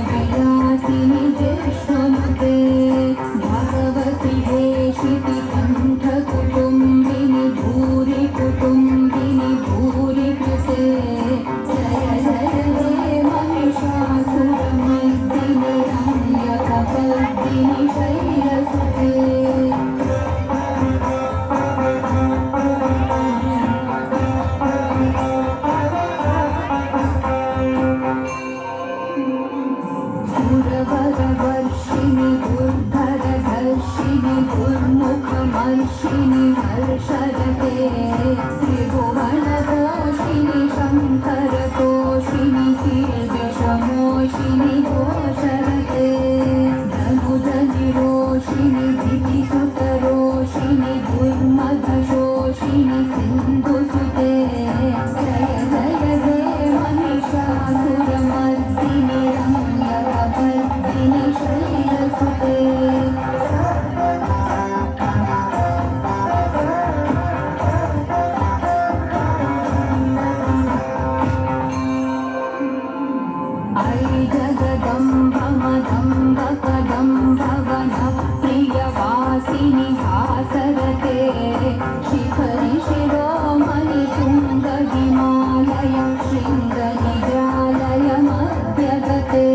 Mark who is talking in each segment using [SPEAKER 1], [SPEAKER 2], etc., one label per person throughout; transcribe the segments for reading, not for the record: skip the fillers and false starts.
[SPEAKER 1] विलासिनि जिष्णुनुते भगवति हेशिति कण्ठकुटुम्बिनि भूरि कुटुम्बिनि भूरि कृते जय जय हे महिषासुरमर्दिनि रम्यकपर्दिनि शैलसुते सुरवरवर्षिणि दुर्धरधर्षिणि दुर्मुखमर्षिणि हर्षरते त्रिभुवनघोषिणि शङ्करतोषिणि कीर्तिशमोषिणि घोषरते धनुजनिरोषिणि धितिसुतरोषिणि दुर्मदशोषिणि सिन्धुसुते जय जय हे महिषासुरमर्दिनि रम्यकपर्दिनि शैलसुते ऐ जगदम्बमदम्बकदम्भवनप्रियवासिनि हासरते शिखरि शिरोमणि तुङ्गहिमालय शृङ्गनिजालय मध्यगते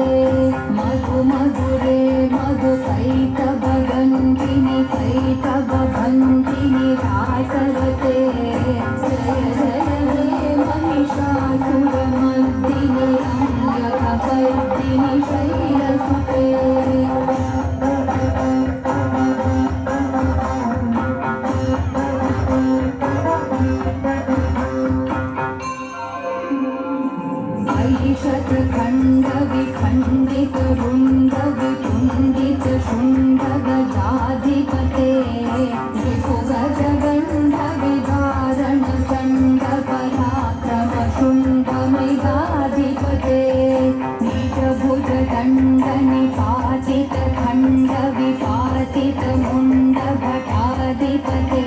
[SPEAKER 1] मधुमधुरे मधुकैतभगन्धिनि कैतभगन्धिनि हासरते जय जय हे महिषासुरमर्दिनि रम्यकपर्दिनि शैलसुते ऐषत्खण्डविखण्डितरुण्डवितुण्डितशुण्डगजाधिपते रिपुगजगण्डविदारणचण्डपराक्रमशुण्डमृगाधिपते निजभुजदण्डनिपातितखण्डविपातितमुण्डभटाधिपते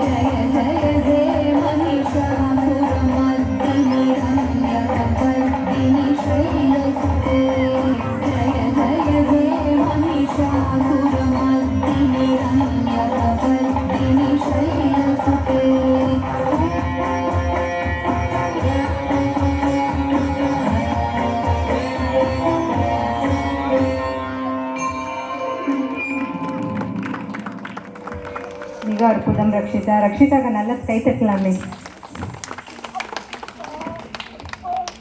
[SPEAKER 1] जय जय हे महिषासुरमर्दिनि रम्यकपर्दिनि शैलसुते जय जय हे महिषासुरमर्दिनि रम्यकपर्दिनि शैलसुते
[SPEAKER 2] மிக அற்புதம் ரக்ஷிதா. ரக்ஷிதாக்கு நல்ல கை தட்டலாமே.